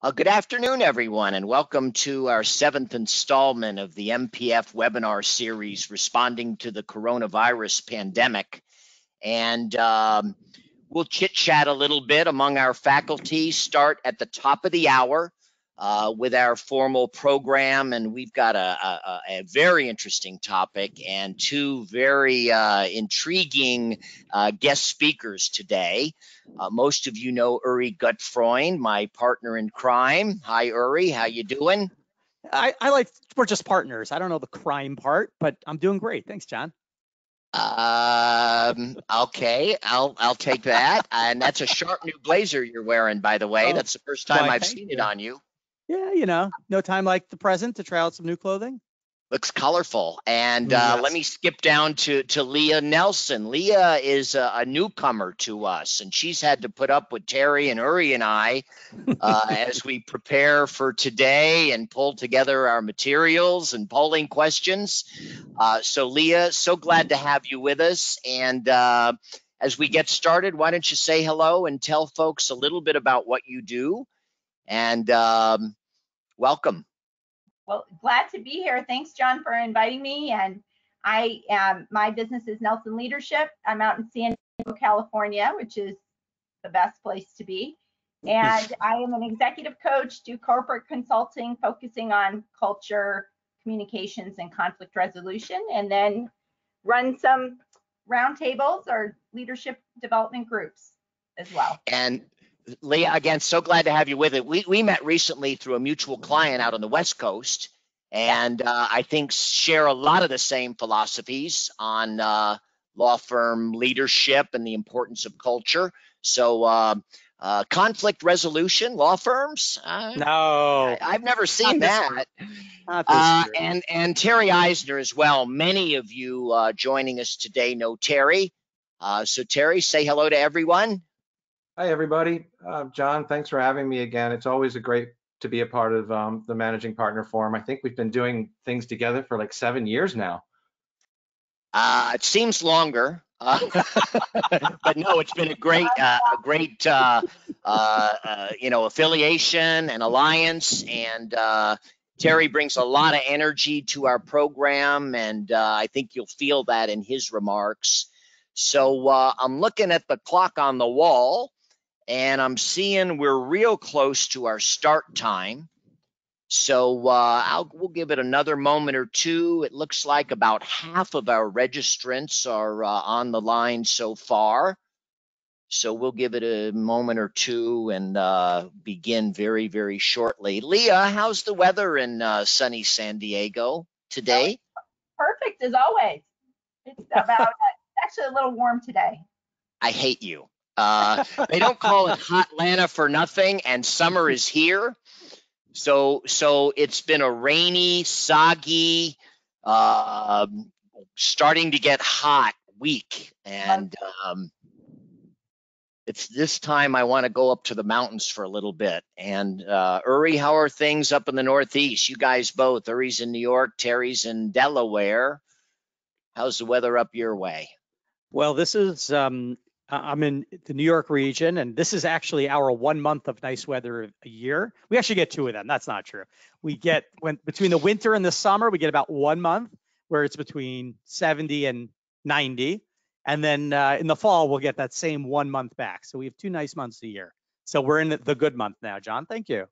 Good afternoon, everyone, and welcome to our 7th installment of the MPF webinar series responding to the coronavirus pandemic. And we'll chit-chat a little bit among our faculty, start at the top of the hour with our formal program. And we've got a very interesting topic and two very intriguing guest speakers today. Most of you know Uri Gutfreund, my partner in crime. Hi, Uri. How you doing? We're just partners. I don't know the crime part, but I'm doing great. Thanks, John. Okay, I'll take that. And that's a sharp new blazer you're wearing, by the way. That's the first time I've seen it on you. Yeah, you know, no time like the present to try out some new clothing. Looks colorful. And yes. Let me skip down to Leah Nelson. Leah is a newcomer to us, and she's had to put up with Terry and Uri and I as we prepare for today and pull together our materials and polling questions. So Leah, so glad to have you with us. And as we get started, why don't you say hello and tell folks a little bit about what you do, and welcome. Well, glad to be here. Thanks, John, for inviting me. And my business is Nelson Leadership. I'm out in San Diego, California, which is the best place to be. And I am an executive coach, do corporate consulting, focusing on culture, communications, and conflict resolution, and then run some roundtables or leadership development groups as well. And Leah, again, so glad to have you with it. We met recently through a mutual client out on the West Coast, and I think share a lot of the same philosophies on law firm leadership and the importance of culture. So conflict resolution, law firms? No. I've never seen that. And Terry Isner as well. Many of you joining us today know Terry. So Terry, say hello to everyone. Hi, everybody. John, thanks for having me again. It's always great to be a part of the Managing Partner Forum. I think we've been doing things together for like 7 years now. It seems longer, but no, it's been a great affiliation and alliance. And Terry brings a lot of energy to our program, and I think you'll feel that in his remarks. So I'm looking at the clock on the wall, and I'm seeing we're real close to our start time. So we'll give it another moment or two. It looks like about half of our registrants are on the line so far. So we'll give it a moment or two and begin very, very shortly. Leah, how's the weather in sunny San Diego today? Perfect as always. It's actually a little warm today. I hate you. They don't call it Hotlanta for nothing, and summer is here. So it's been a rainy, soggy, starting to get hot week. And it's this time I want to go up to the mountains for a little bit. And Uri, how are things up in the Northeast? You guys both. Uri's in New York, Terry's in Delaware. How's the weather up your way? Well, this is I'm in the New York region, and this is actually our 1 month of nice weather a year. We actually get two of them. That's not true. We get between the winter and the summer, we get about 1 month where it's between 70 and 90. And then in the fall, we'll get that same 1 month back. So we have two nice months a year. So we're in the good month now, John. Thank you.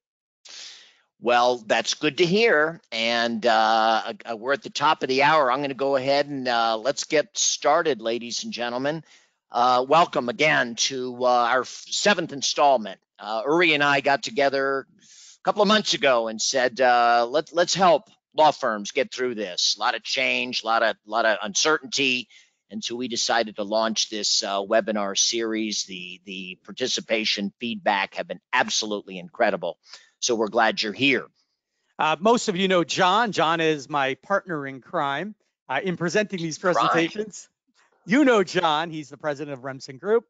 Well, that's good to hear. And we're at the top of the hour. I'm going to go ahead and let's get started, ladies and gentlemen. Welcome again to our 7th installment. Uri and I got together a couple of months ago and said, let's help law firms get through this. A lot of change, a lot of uncertainty. And so we decided to launch this webinar series. The participation feedback have been absolutely incredible. So we're glad you're here. Most of you know John. John is my partner in crime in presenting these presentations. You know John, he's the president of Remsen Group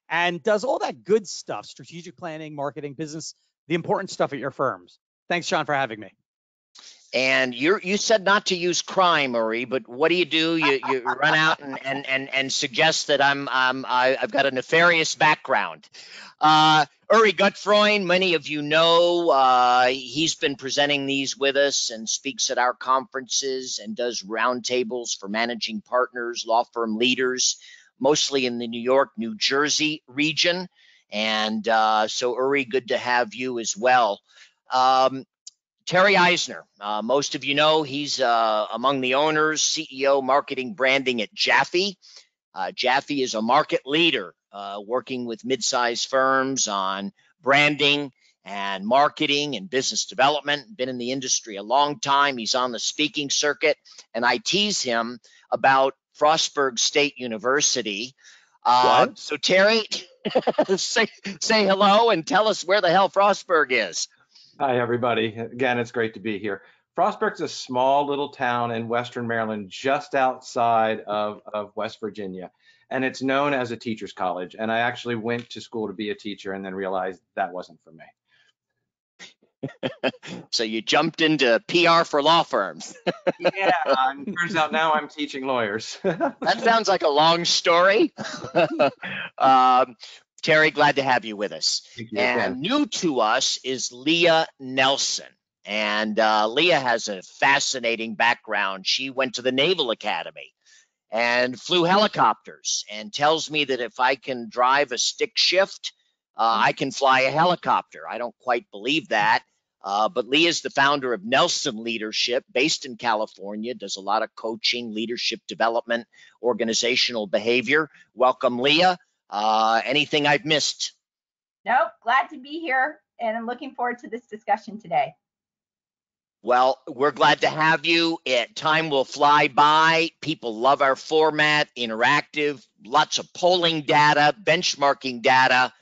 and does all that good stuff, strategic planning, marketing, business, the important stuff at your firms. Thanks, John, for having me. And you said not to use crime, Uri, but what do? You run out and suggest that I've got a nefarious background. Uri Gutfreund, many of you know, he's been presenting these with us and speaks at our conferences and does roundtables for managing partners, law firm leaders, mostly in the New York, New Jersey region. And so Uri, good to have you as well. Terry Isner, most of you know, he's among the owners, CEO, marketing, branding at Jaffe. Jaffe is a market leader working with mid-sized firms on branding and marketing and business development. Been in the industry a long time. He's on the speaking circuit, and I tease him about Frostburg State University. So Terry, say hello and tell us where the hell Frostburg is. Hi, everybody. Again, it's great to be here. Frostburg's a small little town in Western Maryland, just outside of West Virginia, and it's known as a teacher's college. And I actually went to school to be a teacher and then realized that wasn't for me. So you jumped into PR for law firms. Yeah, turns out now I'm teaching lawyers. That sounds like a long story. Terry, glad to have you with us. Thank you And again. new to us is Leah Nelson. And Leah has a fascinating background. She went to the Naval Academy and flew helicopters, and tells me that if I can drive a stick shift, I can fly a helicopter. I don't quite believe that. But Leah is the founder of Nelson Leadership, based in California, does a lot of coaching, leadership development, organizational behavior. Welcome, Leah. Anything I've missed? Nope, glad to be here, and I'm looking forward to this discussion today. Well, we're glad to have you. Time will fly by. People love our format, interactive, lots of polling data, benchmarking data.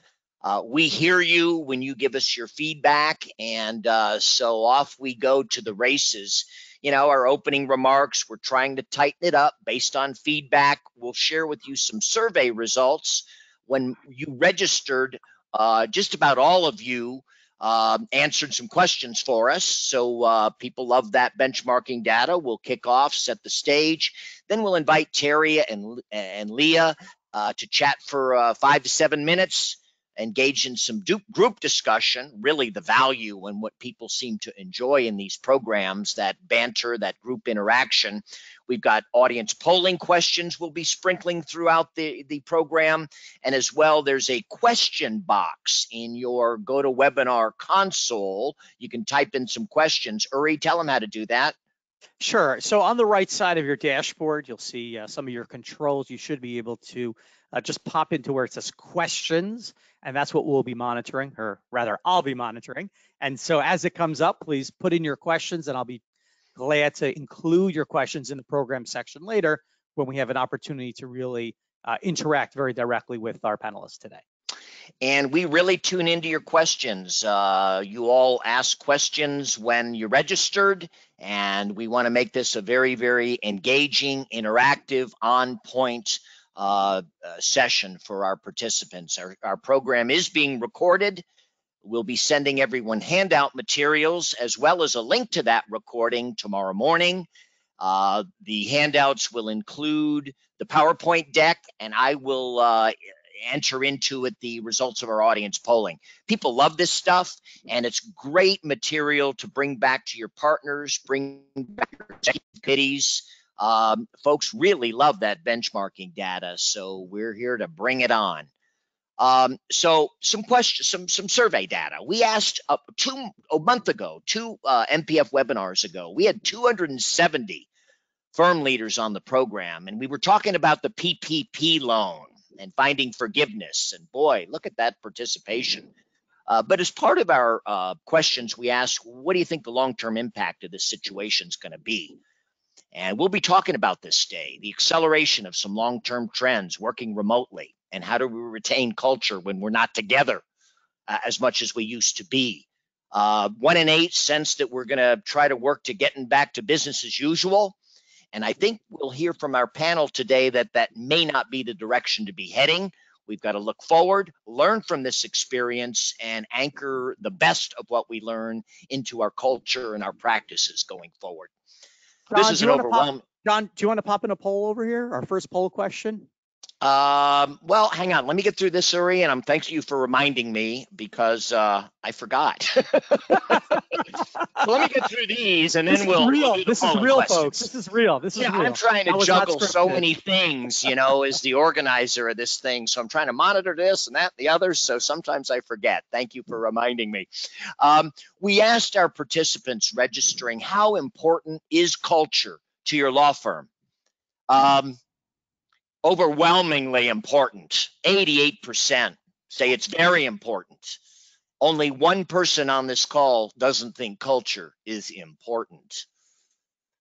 We hear you when you give us your feedback, and so off we go to the races. You know, our opening remarks, we're trying to tighten it up based on feedback. We'll share with you some survey results. When you registered, just about all of you answered some questions for us. So people love that benchmarking data. We'll kick off, set the stage. Then we'll invite Terry and Leah to chat for 5 to 7 minutes, engage in some group discussion, really the value and what people seem to enjoy in these programs, that banter, that group interaction. We've got audience polling questions we'll be sprinkling throughout the program. And as well, there's a question box in your GoToWebinar console. You can type in some questions. Uri, tell them how to do that. Sure. So on the right side of your dashboard, you'll see some of your controls. You should be able to just pop into where it says questions, and that's what we'll be monitoring, or rather, I'll be monitoring. And so as it comes up, please put in your questions, and I'll be glad to include your questions in the program section later when we have an opportunity to really interact very directly with our panelists today. And we really tune into your questions. You all ask questions when you registered, and we want to make this a very, very engaging, interactive, on-point session for our participants. Our program is being recorded. We'll be sending everyone handout materials as well as a link to that recording tomorrow morning. The handouts will include the PowerPoint deck, and I will enter into it the results of our audience polling. People love this stuff, and it's great material to bring back to your partners, bring back your committees. Folks really love that benchmarking data, so we're here to bring it on. So some questions, some survey data. We asked a month ago, two MPF webinars ago, we had 270 firm leaders on the program, and we were talking about the PPP loan and finding forgiveness. And boy, look at that participation. But as part of our questions, we asked, what do you think the long-term impact of this situation is going to be? And we'll be talking about this day, the acceleration of some long-term trends, working remotely, and how do we retain culture when we're not together as much as we used to be. 1 in 8 sense that we're going to try to work to getting back to business as usual. And I think we'll hear from our panel today that that may not be the direction to be heading. We've got to look forward, learn from this experience, and anchor the best of what we learn into our culture and our practices going forward. John, This is an overwhelming. John, do you want to pop in a poll over here? Our first poll question? Well, hang on. Let me get through this, Uri, and I'm thank you for reminding me because I forgot. So let me get through these, and This then is we'll real. do the This is polling real, folks. questions. This is real. This is Yeah, I'm real. trying to That was not juggle so scripted. many things, as the organizer of this thing. So I'm trying to monitor this and that and the others. So sometimes I forget. Thank you for reminding me. We asked our participants registering, how important is culture to your law firm? Overwhelmingly important. 88% say it's very important. Only one person on this call doesn't think culture is important.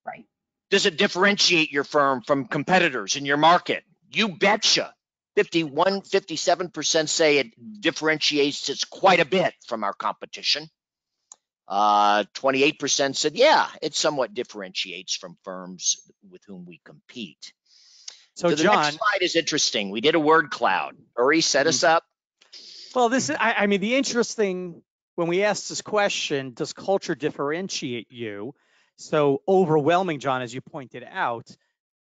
Right. Does it differentiate your firm from competitors in your market? You betcha. 57% say it differentiates us quite a bit from our competition. 28% said, yeah, it somewhat differentiates from firms with whom we compete. So, The John, next slide is interesting. We did a word cloud. Uri, set us up. well, this is, I mean, the interesting, when we asked this question, does culture differentiate you? So overwhelming, John, as you pointed out,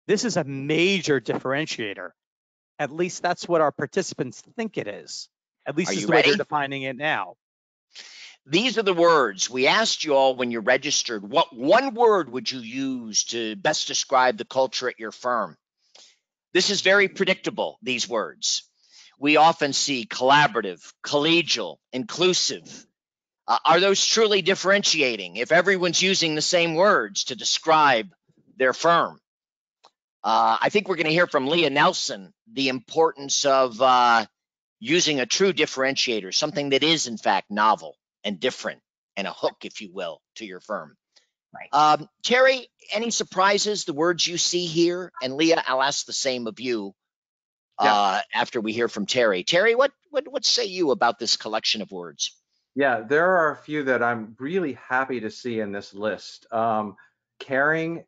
this is a major differentiator. At least that's what our participants think it is. At least Are is you the way they're ready? defining it now. These are the words. We asked you all when you registered, what one word would you use to best describe the culture at your firm? This is very predictable, these words. We often see collaborative, collegial, inclusive. Are those truly differentiating if everyone's using the same words to describe their firm? I think we're going to hear from Leah Nelson the importance of using a true differentiator, something that is in fact novel and different and a hook, if you will, to your firm. Right. Terry, any surprises, the words you see here? And Leah, I'll ask the same of you after we hear from Terry. Terry, what say you about this collection of words? Yeah, there are a few that I'm really happy to see in this list. Caring,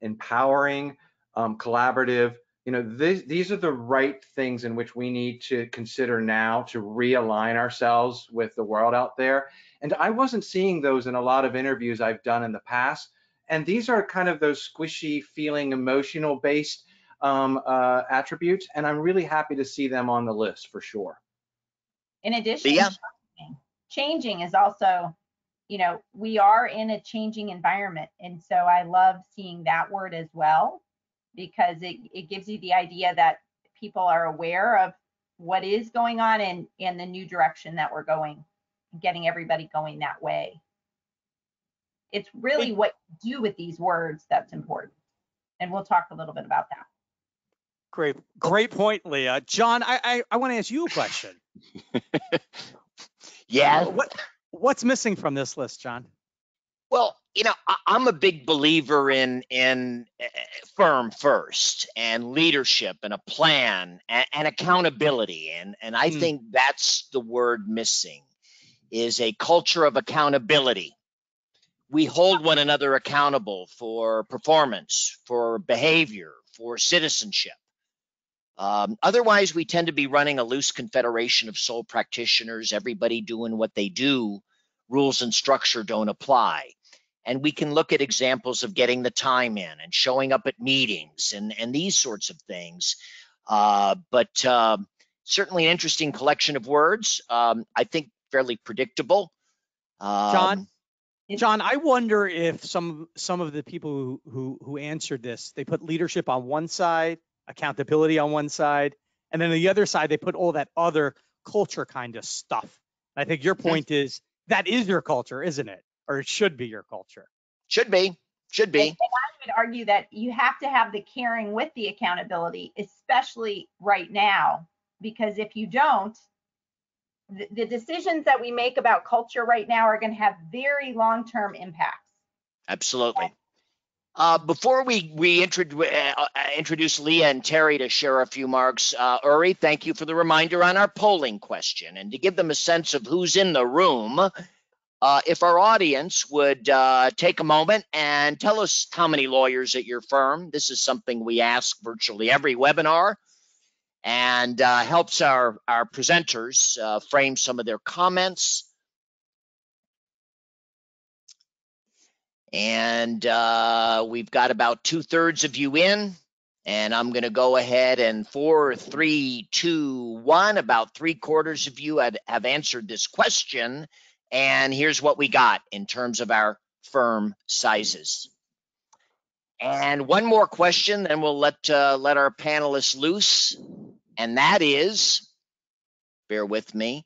empowering, collaborative. These are the right things in which we need to consider now to realign ourselves with the world out there. And I wasn't seeing those in a lot of interviews I've done in the past. And these are kind of those squishy, feeling, emotional based attributes. And I'm really happy to see them on the list for sure. In addition, Leah? changing is also, we are in a changing environment. And so I love seeing that word as well, because it gives you the idea that people are aware of what is going on and the new direction that we're going, getting everybody going that way. It's really what you do with these words that's important. And we'll talk a little bit about that. Great point, Leah. John, I want to ask you a question. Yeah. What's missing from this list, John? Well, I'm a big believer in firm first and leadership and a plan and accountability. And I think that's the word missing, is a culture of accountability. We hold one another accountable for performance, for behavior, for citizenship. Otherwise, we tend to be running a loose confederation of sole practitioners, everybody doing what they do. Rules and structure don't apply. And we can look at examples of getting the time in and showing up at meetings and these sorts of things. But certainly an interesting collection of words. I think fairly predictable. John, I wonder if some of the people who answered this, they put leadership on one side, accountability on one side, and then on the other side, they put all that other culture kind of stuff. I think your point is that is your culture, isn't it? Or it should be your culture. Should be. And I would argue that you have to have the caring with the accountability, especially right now, because if you don't, the decisions that we make about culture right now are going to have very long-term impacts. Absolutely. Before we introduce Leah and Terry to share a few marks, Uri, thank you for the reminder on our polling question. And to give them a sense of who's in the room, if our audience would take a moment and tell us how many lawyers at your firm. This is something we ask virtually every webinar, and helps our presenters frame some of their comments. And we've got about 2/3 of you in. And I'm going to go ahead and 4, 3, 2, 1, about 3/4 of you have answered this question. And here's what we got in terms of our firm sizes. And one more question, then we'll let our panelists loose. And that is, bear with me,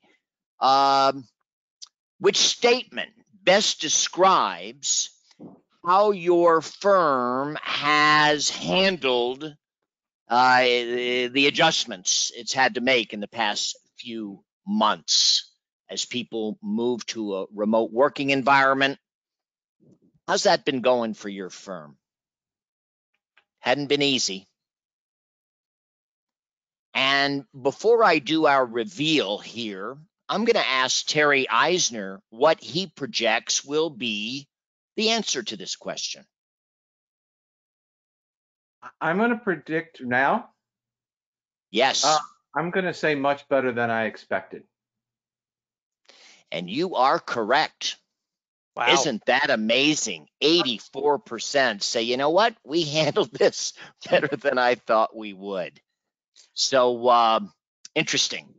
which statement best describes how your firm has handled the adjustments it's had to make in the past few months as people move to a remote working environment? How's that been going for your firm? Hadn't been easy. And before I do our reveal here, I'm going to ask Terry Isner what he projects will be the answer to this question. I'm going to predict now. Yes. I'm going to say much better than I expected. And you are correct. Wow. Isn't that amazing? 84% say, you know what? We handled this better than I thought we would. So interesting.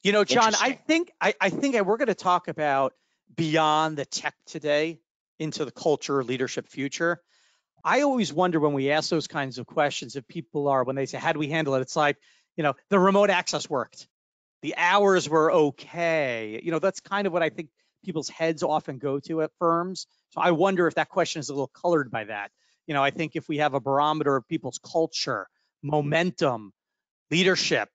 You know, John, I think we're going to talk about beyond the tech today into the culture, leadership, future. I always wonder when we ask those kinds of questions, if people are, when they say, how do we handle it? It's like, you know, the remote access worked. The hours were okay. You know, that's kind of what I think people's heads often go to at firms. So I wonder if that question is a little colored by that. You know, I think if we have a barometer of people's culture, momentum, leadership,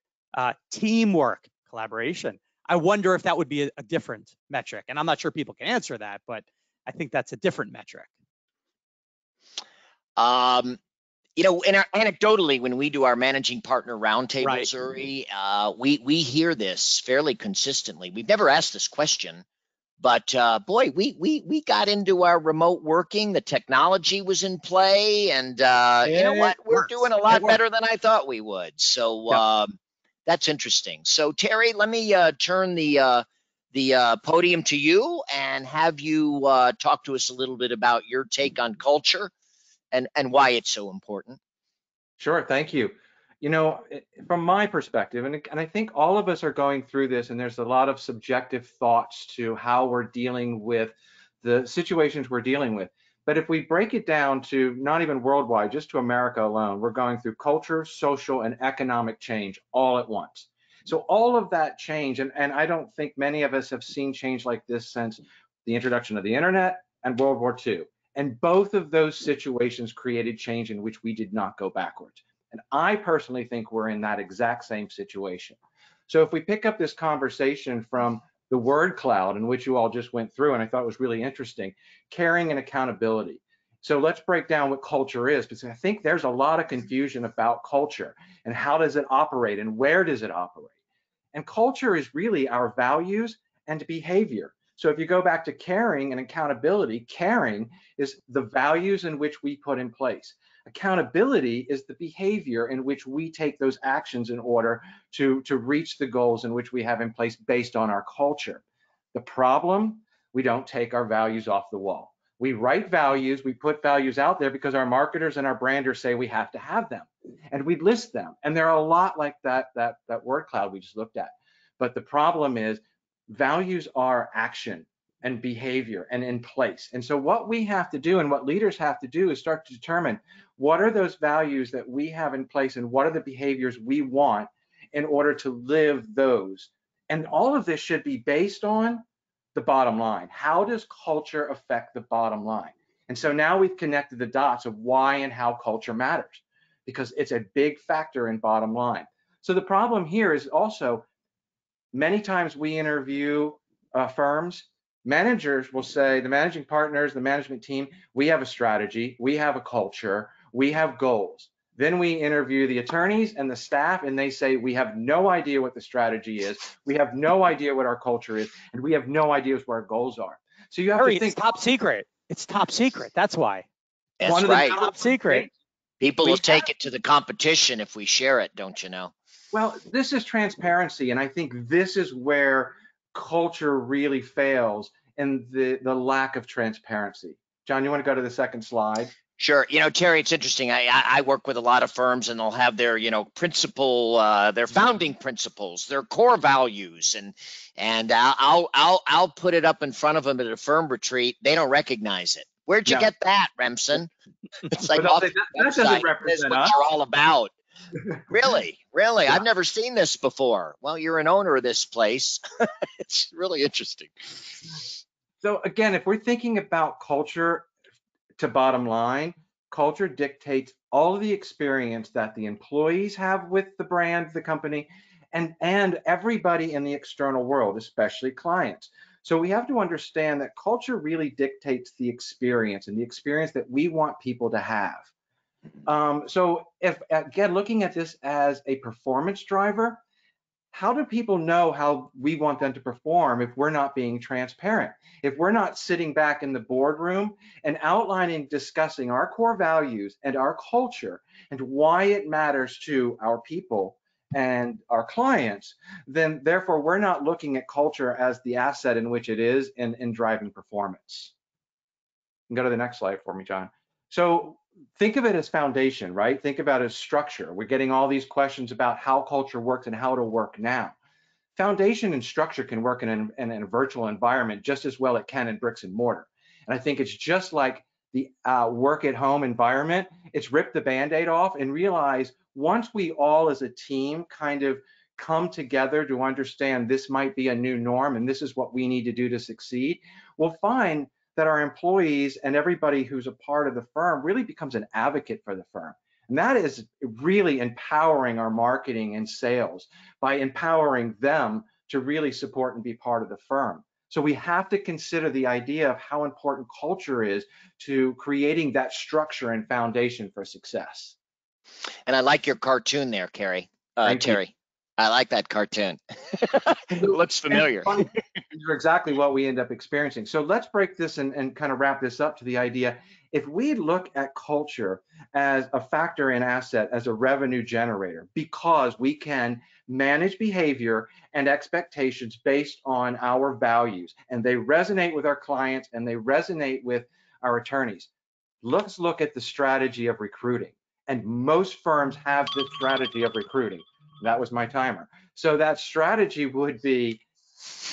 teamwork, collaboration, I wonder if that would be a different metric. And I'm not sure people can answer that, but I think that's a different metric. You know, anecdotally, when we do our managing partner roundtables, Right. Uri, we hear this fairly consistently. We've never asked this question, but boy, we got into our remote working. The technology was in play, and you know what? We're doing a lot better than I thought we would. So that's interesting. So Terry, let me turn the podium to you and have you talk to us a little bit about your take on culture and why it's so important. Sure, thank you. You know, from my perspective, and I think all of us are going through this, and there's a lot of subjective thoughts to how we're dealing with the situations we're dealing with. But if we break it down to not even worldwide, just to America alone, we're going through culture, social, and economic change all at once. So all of that change, and I don't think many of us have seen change like this since the introduction of the internet and World War II. And both of those situations created change in which we did not go backwards. And I personally think we're in that exact same situation. So if we pick up this conversation from the word cloud, in which you all just went through, and I thought it was really interesting, caring and accountability. So let's break down what culture is, because I think there's a lot of confusion about culture and how does it operate and where does it operate. And culture is really our values and behavior. So if you go back to caring and accountability, caring is the values in which we put in place. Accountability is the behavior in which we take those actions in order to reach the goals in which we have in place based on our culture. The problem, we don't take our values off the wall. We write values, we put values out there because our marketers and our branders say we have to have them, and we list them. And there are a lot like that word cloud we just looked at. But the problem is values are action and behavior and in place. And so what we have to do and what leaders have to do is start to determine what are those values that we have in place and what are the behaviors we want in order to live those. And all of this should be based on the bottom line. How does culture affect the bottom line? And so now we've connected the dots of why and how culture matters, because it's a big factor in bottom line. So the problem here is also many times we interview firms, managers will say, the managing partners, the management team, we have a strategy, we have a culture, we have goals. Then we interview the attorneys and the staff, and they say, we have no idea what the strategy is, we have no idea what our culture is, and we have no idea what our goals are. So you have to think. It's top secret. It's top secret. That's why. That's right. Top secret. People will take it to the competition if we share it, don't you know? Well, this is transparency, and I think this is where culture really fails, and the lack of transparency. John, you want to go to the second slide? Sure. Terry, it's interesting. I work with a lot of firms, and they'll have their, their founding principles, their core values, and I'll put it up in front of them at a firm retreat. They don't recognize it. Where'd you Yeah. get that, Remsen? It's like But they'll off say, the that doesn't website. This is represent what us. you're all about. Really? Yeah. I've never seen this before. Well, you're an owner of this place. It's really interesting. So again, if we're thinking about culture to bottom line, culture dictates all of the experience that the employees have with the brand, the company, and everybody in the external world, especially clients. So we have to understand that culture really dictates the experience and the experience that we want people to have. So if, again, looking at this as a performance driver, how do people know how we want them to perform if we're not being transparent? If we're not sitting back in the boardroom and outlining, discussing our core values and our culture and why it matters to our people and our clients, then therefore we're not looking at culture as the asset in which it is in driving performance. Go to the next slide for me, John. So think of it as foundation, right? Think about it as structure. We're getting all these questions about how culture works and how it'll work now. Foundation and structure can work in a virtual environment just as well it can in bricks and mortar. And I think it's just like the work at home environment. It's rip the Band-Aid off and realize once we all as a team kind of come together to understand this might be a new norm and this is what we need to do to succeed, we'll find that our employees and everybody who's a part of the firm really becomes an advocate for the firm. And that is really empowering our marketing and sales by empowering them to really support and be part of the firm. So we have to consider the idea of how important culture is to creating that structure and foundation for success. And I like your cartoon there, Terry. I like that cartoon. It looks familiar. You're exactly what we end up experiencing. So let's break this and kind of wrap this up to the idea. If we look at culture as a factor and asset, as a revenue generator, because we can manage behavior and expectations based on our values, and they resonate with our clients and they resonate with our attorneys, let's look at the strategy of recruiting. And most firms have this strategy of recruiting. That was my timer. So that strategy would be,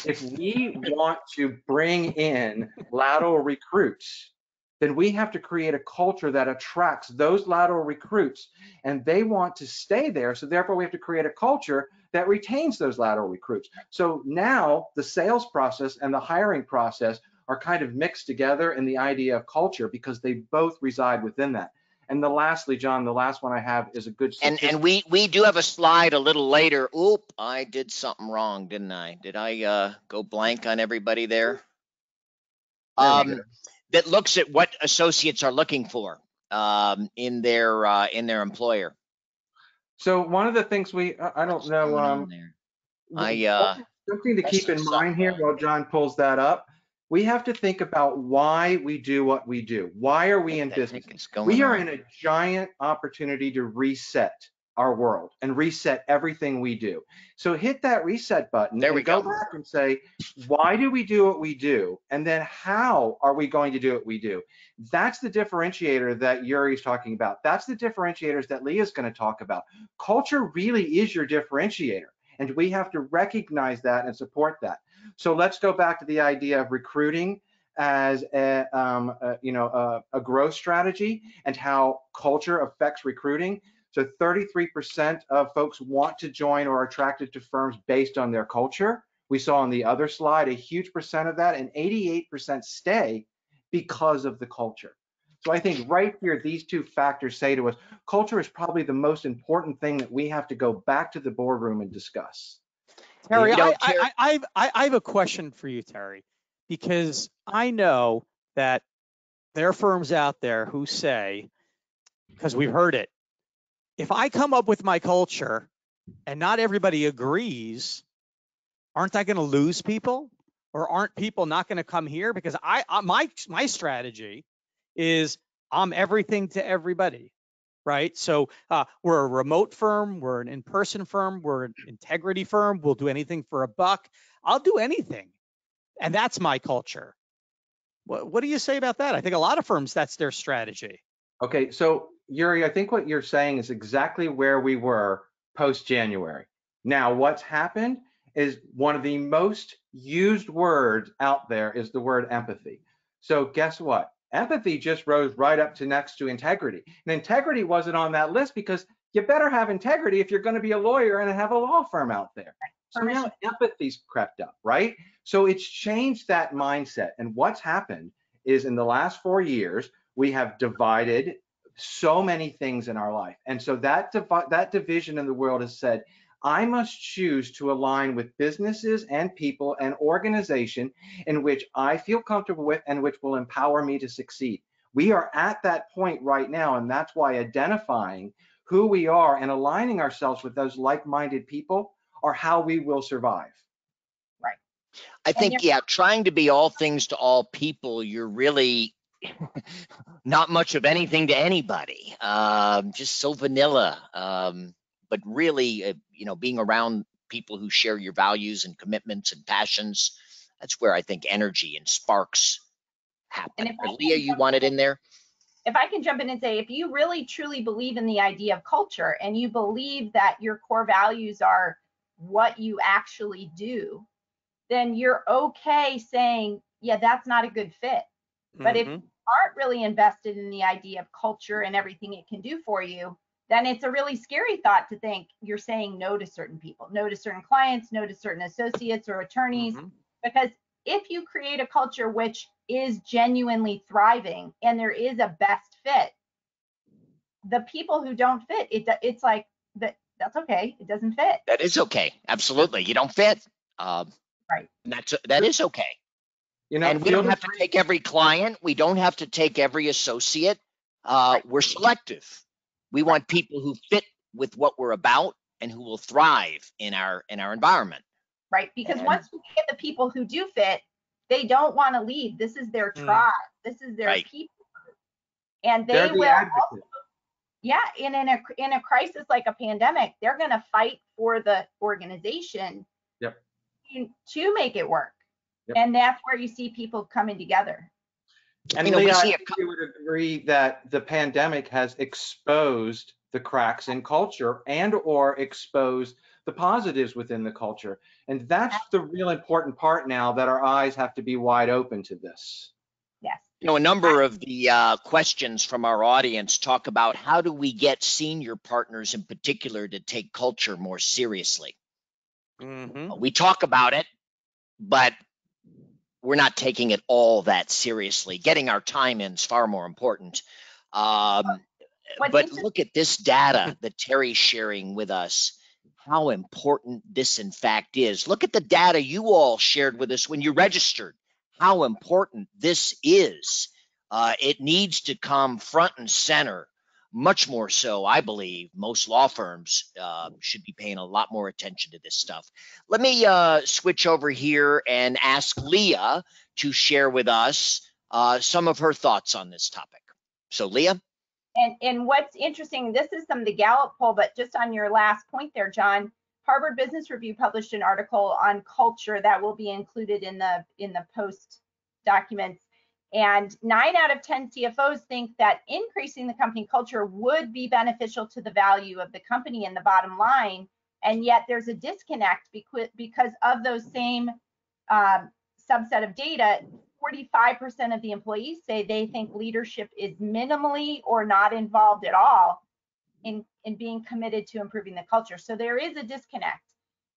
if we want to bring in lateral recruits, then we have to create a culture that attracts those lateral recruits and they want to stay there. So therefore we have to create a culture that retains those lateral recruits. So now the sales process and the hiring process are kind of mixed together in the idea of culture because they both reside within that. And lastly, John, the last one I have is a good statistic. And we do have a slide a little later. Oop, I did something wrong, didn't I? Did I go blank on everybody there? That looks at what associates are looking for in their employer. So one of the things I don't know, something to keep in mind here while John pulls that up, we have to think about why we do what we do. Why are we in business? We are in a giant opportunity to reset our world and reset everything we do. So hit that reset button. There we go. Go back and say, why do we do what we do? And then how are we going to do what we do? That's the differentiator that Yuri's talking about. That's the differentiators that Leah's going to talk about. Culture really is your differentiator. And we have to recognize that and support that. So let's go back to the idea of recruiting as a growth strategy and how culture affects recruiting. So 33% of folks want to join or are attracted to firms based on their culture. We saw on the other slide a huge percent of that, and 88% stay because of the culture. So I think right here, these two factors say to us, culture is probably the most important thing that we have to go back to the boardroom and discuss. Terry, I have a question for you, Terry, because I know that there are firms out there who say, because we've heard it, if I come up with my culture and not everybody agrees, aren't I going to lose people? Or aren't people not going to come here? Because my strategy is I'm everything to everybody, right? So we're a remote firm, we're an in-person firm, we're an integrity firm. We'll do anything for a buck. I'll do anything, and that's my culture. What do you say about that? I think a lot of firms, that's their strategy. Okay, so Yuri, I think what you're saying is exactly where we were post-January. Now, what's happened is one of the most used words out there is the word empathy. So guess what? Empathy just rose right up to next to integrity. And integrity wasn't on that list because you better have integrity if you're going to be a lawyer and have a law firm out there. So now empathy's crept up, right? So it's changed that mindset. And what's happened is in the last 4 years, we have divided so many things in our life. And so that division in the world has said, I must choose to align with businesses and people and organization in which I feel comfortable with and which will empower me to succeed. We are at that point right now, and that's why identifying who we are and aligning ourselves with those like-minded people are how we will survive. Right. I think, yeah, trying to be all things to all people, you're really not much of anything to anybody. Just so vanilla. But really, being around people who share your values and commitments and passions, that's where I think energy and sparks happen. Leah, you want it in there? If I can jump in and say, if you really truly believe in the idea of culture and you believe that your core values are what you actually do, then you're okay saying, yeah, that's not a good fit. But if you aren't really invested in the idea of culture and everything it can do for you, then it's a really scary thought to think you're saying no to certain people, no to certain clients, no to certain associates or attorneys. Because if you create a culture which is genuinely thriving and there is a best fit, the people who don't fit, it's like that's okay. It doesn't fit. That is okay. Absolutely. You don't fit. Right. That is okay. And we don't have to take every client. We don't have to take every associate. We're selective. We want people who fit with what we're about and who will thrive in our environment. Right. Because once you get the people who do fit, they don't want to leave. This is their tribe. This is their people. And they will also, in a crisis like a pandemic, they're going to fight for the organization to make it work. And that's where you see people coming together. And Leah, I think we would agree that the pandemic has exposed the cracks in culture and or exposed the positives within the culture. And that's the real important part now, that our eyes have to be wide open to this. Yes. A number of the questions from our audience talk about how do we get senior partners in particular to take culture more seriously. We talk about it, but we're not taking it all that seriously. Getting our time in is far more important. But look at this data that Terry's sharing with us, how important this in fact is. Look at the data you all shared with us when you registered, how important this is. It needs to come front and center, much more so, I believe. Most law firms should be paying a lot more attention to this stuff. Let me switch over here and ask Leah to share with us some of her thoughts on this topic. So Leah? And what's interesting, this is some of the Gallup poll, but just on your last point there, John, Harvard Business Review published an article on culture that will be included in the post documents. And 9 out of 10 CFOs think that increasing the company culture would be beneficial to the value of the company and the bottom line. And yet there's a disconnect because of those same subset of data. 45% of the employees say they think leadership is minimally or not involved at all in being committed to improving the culture. So there is a disconnect.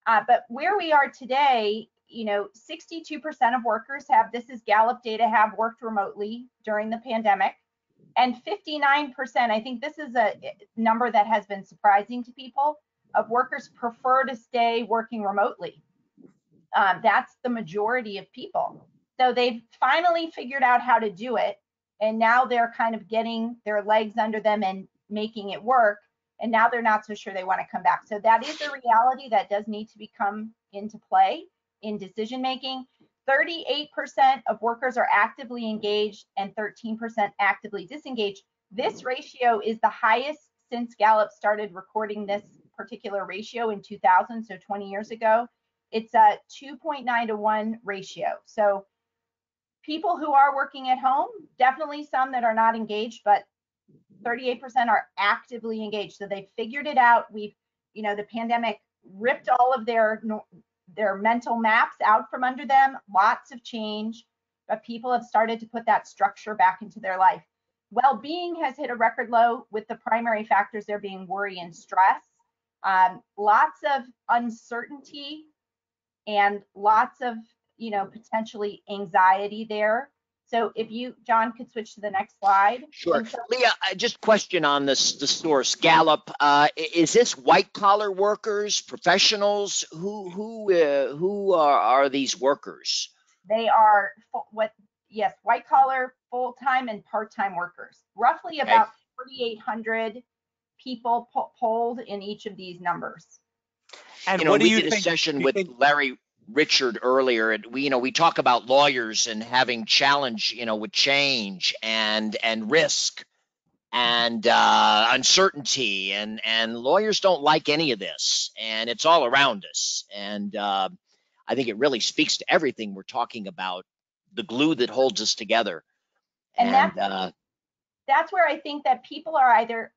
But where we are today, 62% of workers this is Gallup data, have worked remotely during the pandemic. And 59%, I think this is a number that has been surprising to people, of workers prefer to stay working remotely. That's the majority of people. So they've finally figured out how to do it. And now they're kind of getting their legs under them and making it work. And now they're not so sure they want to come back. So that is a reality that does need to come into play in decision making. 38% of workers are actively engaged and 13% actively disengaged. This ratio is the highest since Gallup started recording this particular ratio in 2000, so 20 years ago. It's a 2.9 to 1 ratio. So people who are working at home, definitely some that are not engaged, but 38% are actively engaged. So they figured it out. We've, the pandemic ripped all of their mental maps out from under them, lots of change, but people have started to put that structure back into their life. Well-being has hit a record low, with the primary factors there being worry and stress. Lots of uncertainty and lots of, potentially anxiety there. So if you, John, could switch to the next slide. Sure. Leah, just question on this, the source, Gallup. Is this white collar workers, professionals? Who are these workers? They are white collar, full-time and part-time workers. Roughly about 4,800 people polled in each of these numbers. And what do you think? We did a session with Larry Richard earlier, and we talk about lawyers and having challenge, with change and risk and uncertainty, and lawyers don't like any of this, and it's all around us. And I think it really speaks to everything we're talking about, the glue that holds us together. And that's where I think that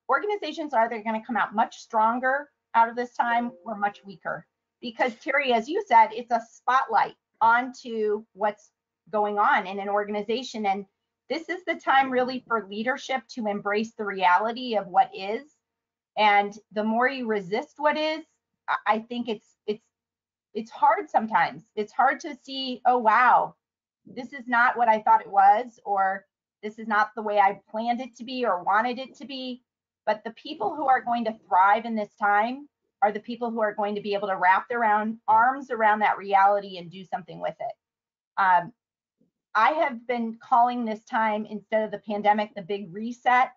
organizations are either going to come out much stronger out of this time or much weaker. Because Terry, as you said, it's a spotlight onto what's going on in an organization. And this is the time really for leadership to embrace the reality of what is. And the more you resist what is, I think it's hard sometimes. It's hard to see, oh, wow, this is not what I thought it was, or this is not the way I planned it to be or wanted it to be. But the people who are going to thrive in this time are the people who are going to be able to wrap their arms around that reality and do something with it. I have been calling this time, instead of the pandemic, the big reset.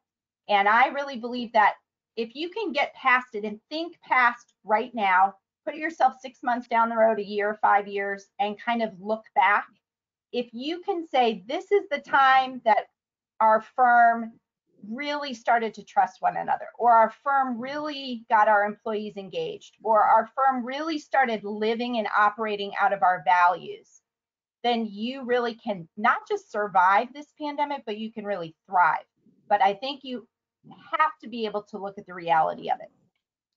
And I really believe that if you can get past it and think past right now, put yourself 6 months down the road, a year, 5 years, and kind of look back. If you can say, this is the time that our firm really started to trust one another, or our firm really got our employees engaged, or our firm really started living and operating out of our values, then you really can not just survive this pandemic, but you can really thrive. But I think you have to be able to look at the reality of it.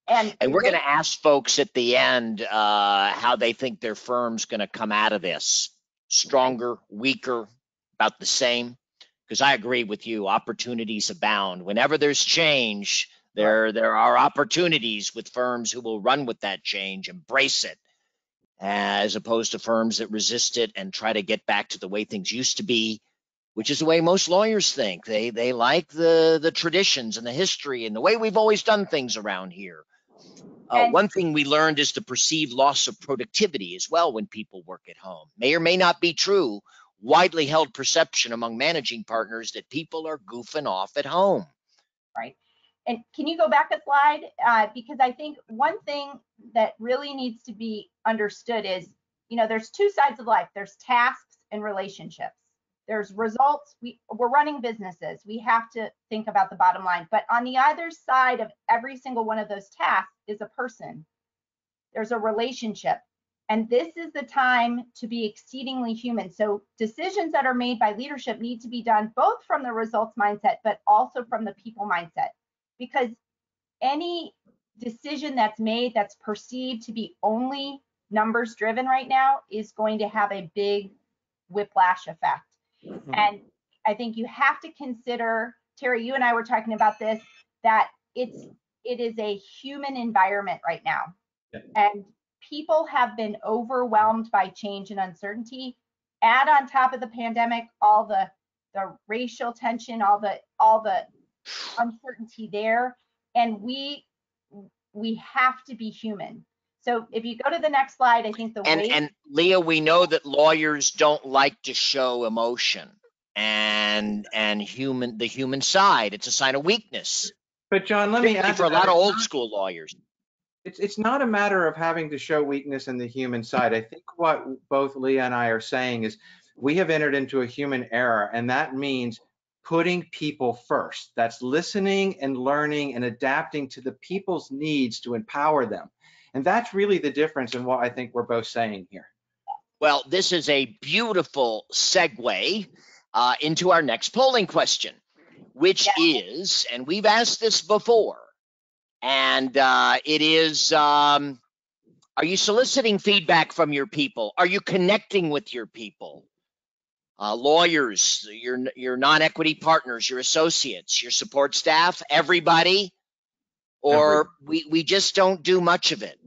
And we're going to ask folks at the end how they think their firm's going to come out of this. Stronger, weaker, about the same? Because I agree with you, opportunities abound. Whenever there's change, there are opportunities with firms who will run with that change, embrace it, as opposed to firms that resist it and try to get back to the way things used to be, which is the way most lawyers think. They like the traditions and the history and the way we've always done things around here. One thing we learned is the perceived loss of productivity as well when people work at home. May or may not be true. Widely held perception among managing partners that people are goofing off at home. Right. And can you go back a slide? Because I think one thing that really needs to be understood is, there's two sides of life. There's tasks and relationships. There's results. We're running businesses. We have to think about the bottom line. But on the other side of every single one of those tasks is a person. There's a relationship. And this is the time to be exceedingly human. So decisions that are made by leadership need to be done both from the results mindset, but also from the people mindset. Because any decision that's made that's perceived to be only numbers driven right now is going to have a big whiplash effect. Mm-hmm. And I think you have to consider, Terry, you and I were talking about this, that it is a human environment right now. Yeah. And people have been overwhelmed by change and uncertainty. Add on top of the pandemic all the racial tension, all the uncertainty there, and we have to be human. So if you go to the next slide, I think and Leah, we know that lawyers don't like to show emotion and the human side. It's a sign of weakness. But John, let me add for a lot of old school lawyers. It's not a matter of having to show weakness in the human side. I think what both Leah and I are saying is we have entered into a human era, and that means putting people first. That's listening and learning and adapting to the people's needs to empower them. And that's really the difference in what I think we're both saying here. Well, this is a beautiful segue into our next polling question. which is, and we've asked this before, and it is, are you soliciting feedback from your people? Are you connecting with your people? Lawyers, your non-equity partners, your associates, your support staff, everybody, or we just don't do much of it.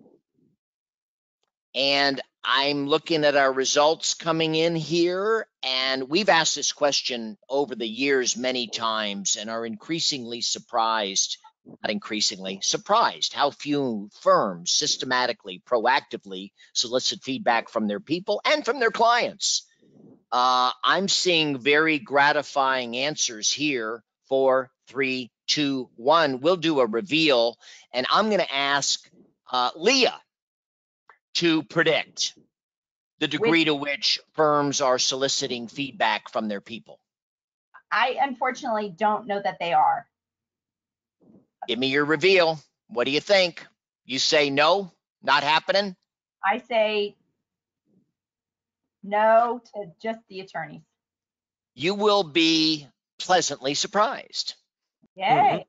And I'm looking at our results coming in here, and we've asked this question over the years many times and are increasingly surprised, not increasingly, surprised how few firms systematically, proactively solicit feedback from their people and from their clients. I'm seeing very gratifying answers here. 4, 3, 2, 1. We'll do a reveal, and I'm going to ask Leah to predict the degree to which firms are soliciting feedback from their people. I unfortunately don't know that they are. Give me your reveal. What do you think? You say no, not happening? I say no to just the attorneys. You will be pleasantly surprised. Yay.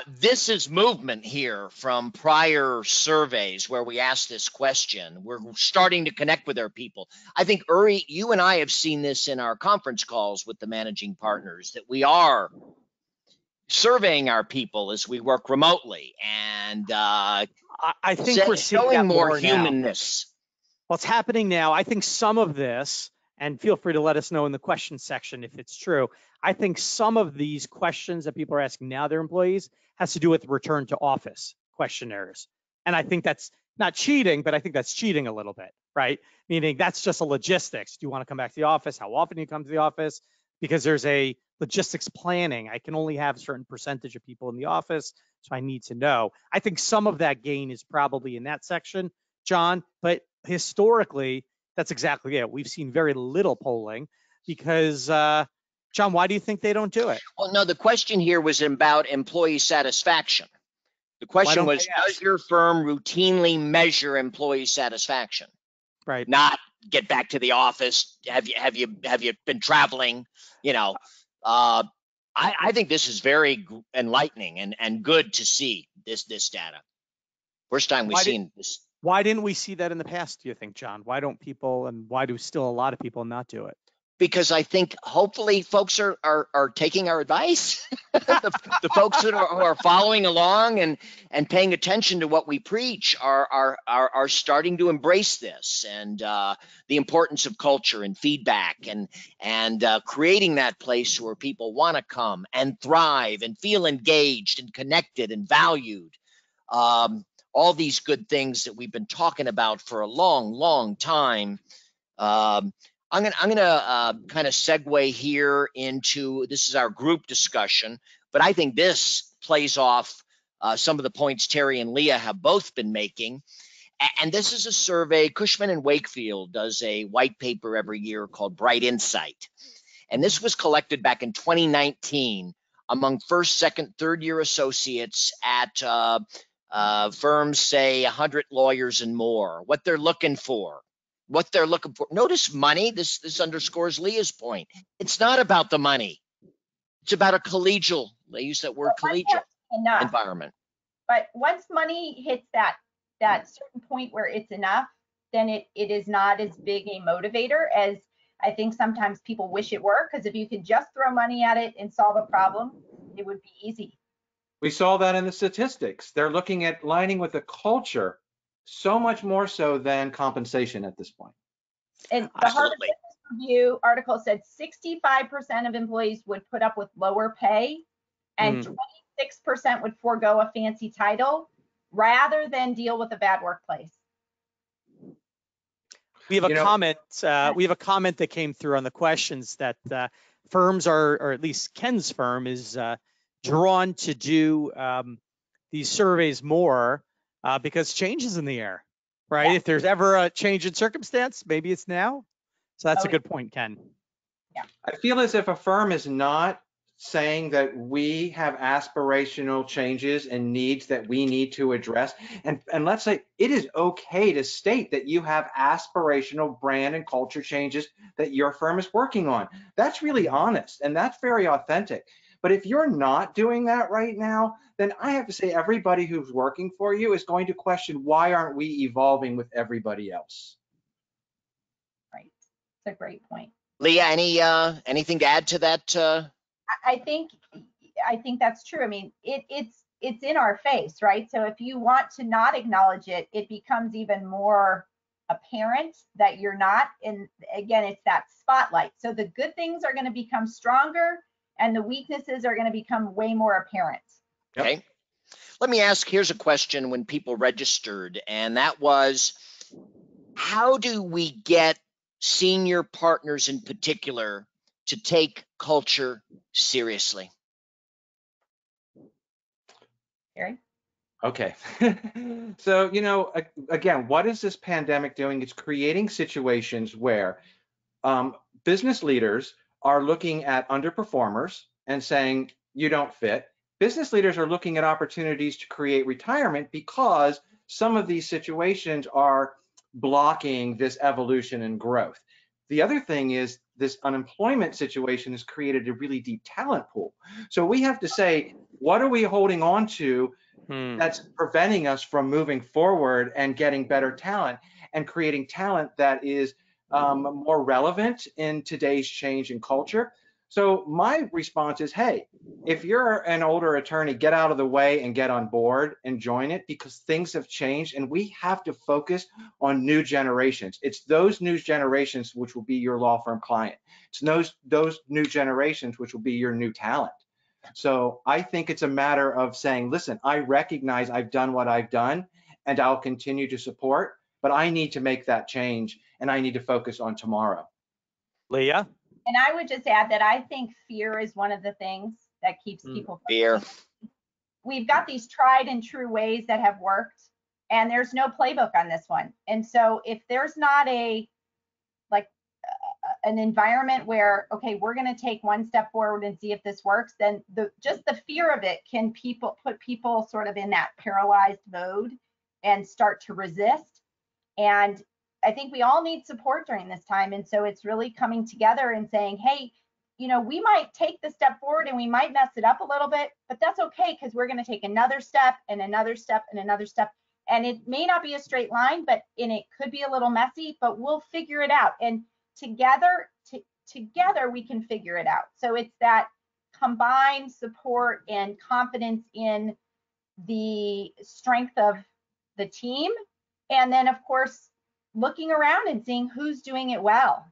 This is movement here from prior surveys where we asked this question. We're starting to connect with our people. I think, Uri, you and I have seen this in our conference calls with the managing partners, that we are surveying our people as we work remotely, and I think we're seeing showing that more now. humanness. What's happening now, I think some of this, and feel free to let us know in the question section if it's true, I think some of these questions that people are asking now their employees has to do with return to office questionnaires. And I think that's not cheating, but I think that's cheating a little bit, right? Meaning that's just a logistics. Do you want to come back to the office? How often do you come to the office? Because there's a logistics planning. I can only have a certain percentage of people in the office, so I need to know. I think some of that gain is probably in that section, John, but historically, that's exactly it. We've seen very little polling because, John, why do you think they don't do it? Well, no, the question here was about employee satisfaction. The question was, does your firm routinely measure employee satisfaction? Right. Not get back to the office. Have you been traveling? You know, I think this is very enlightening and good to see this data. First time we've seen this. Why didn't we see that in the past, do you think, John? Why don't people, and why do still a lot of people not do it? Because I think hopefully folks are taking our advice. the folks that are following along and paying attention to what we preach are starting to embrace this, and the importance of culture and feedback and creating that place where people want to come and thrive and feel engaged and connected and valued. All these good things that we've been talking about for a long time. I'm gonna kind of segue here into, this is our group discussion, but I think this plays off some of the points Terry and Leah have both been making. And this is a survey. Cushman and Wakefield does a white paper every year called Bright Insight. And this was collected back in 2019 among first, second, third year associates at firms, say 100 lawyers and more, what they're looking for. Notice money. This underscores Leah's point. It's not about the money. It's about a collegial, they use that word, collegial environment. But once money hits that certain point where it's enough, then it is not as big a motivator as I think sometimes people wish it were, because if you could just throw money at it and solve a problem, it would be easy. We saw that in the statistics. They're looking at lining with the culture so much more so than compensation at this point. And the Harvard Business Review article said 65% of employees would put up with lower pay and 26% would forego a fancy title rather than deal with a bad workplace. We have a comment. We have a comment that came through on the questions that firms are, or at least Ken's firm is drawn to do these surveys more because change is in the air, right? Yeah. If there's ever a change in circumstance, maybe it's now. So that's a good point, Ken. Yeah. I feel as if a firm is not saying that we have aspirational changes and needs that we need to address. And let's say it is okay to state that you have aspirational brand and culture changes that your firm is working on. That's really honest and that's very authentic. But if you're not doing that right now, then I have to say everybody who's working for you is going to question, why aren't we evolving with everybody else? Right. It's a great point. Leah, anything to add to that? I think that's true. I mean, it's in our face, right? So if you want to not acknowledge it, it becomes even more apparent that you're not. And again, it's that spotlight. So the good things are going to become stronger and the weaknesses are going to become way more apparent. Okay. Let me ask, here's a question when people registered, and that was, how do we get senior partners in particular to take culture seriously? Terry? Okay. So, again, what is this pandemic doing? It's creating situations where business leaders are looking at underperformers and saying, you don't fit. Business leaders are looking at opportunities to create retirement because some of these situations are blocking this evolution and growth. The other thing is this unemployment situation has created a really deep talent pool. So we have to say, what are we holding on to that's preventing us from moving forward and getting better talent and creating talent that is more relevant in today's change in culture? So my response is, hey, if you're an older attorney, get out of the way and get on board and join it, because things have changed and we have to focus on new generations. It's those new generations which will be your law firm client. It's those new generations which will be your new talent. So I think it's a matter of saying, listen, I recognize I've done what I've done and I'll continue to support, but I need to make that change and I need to focus on tomorrow. Leah? And I would just add that I think fear is one of the things that keeps people. Fear. We've got these tried and true ways that have worked, and there's no playbook on this one. And so if there's not an environment where, okay, we're going to take one step forward and see if this works, then just the fear of it can put people sort of in that paralyzed mode and start to resist. And I think we all need support during this time. And so it's really coming together and saying, hey, we might take the step forward and we might mess it up a little bit, but that's okay, because we're going to take another step and another step and another step. And it may not be a straight line, and it could be a little messy, but we'll figure it out. And together we can figure it out. So it's that combined support and confidence in the strength of the team. And then, of course, looking around and seeing who's doing it well.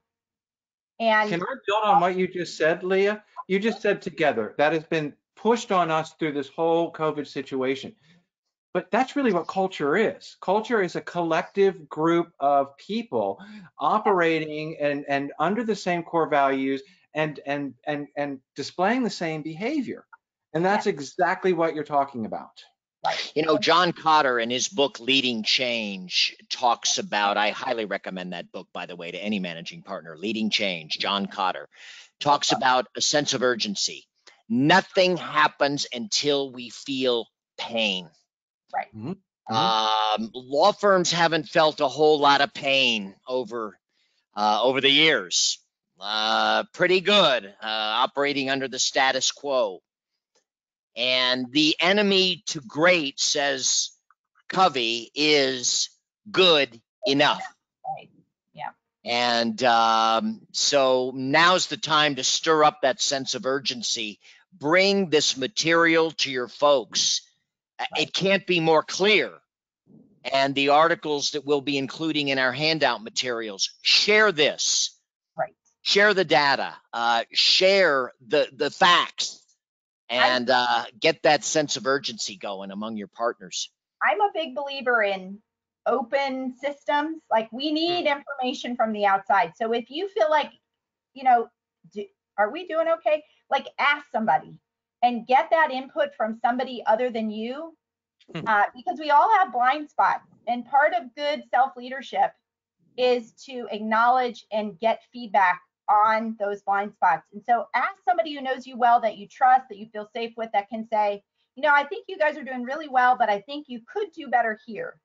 And can I build on what you just said, Leah? You just said together. That has been pushed on us through this whole COVID situation. But that's really what culture is. Culture is a collective group of people operating and under the same core values and displaying the same behavior. And that's exactly what you're talking about. John Kotter in his book, Leading Change, talks about, I highly recommend that book, by the way, to any managing partner, Leading Change. John Kotter talks about a sense of urgency. Nothing happens until we feel pain. Right. Mm-hmm. Law firms haven't felt a whole lot of pain over the years. Pretty good, operating under the status quo. And the enemy to great, says Covey, is good enough. Right. Yeah. And so now's the time to stir up that sense of urgency. Bring this material to your folks. It can't be more clear. And the articles that we'll be including in our handout materials, share this. Right. Share the data. Share the facts. And get that sense of urgency going among your partners. I'm a big believer in open systems. Like, we need information from the outside. So if you feel like, are we doing okay? Like, ask somebody and get that input from somebody other than you, because we all have blind spots. And part of good self-leadership is to acknowledge and get feedback on those blind spots. And so ask somebody who knows you well, that you trust, that you feel safe with, that can say, I think you guys are doing really well, but I think you could do better here.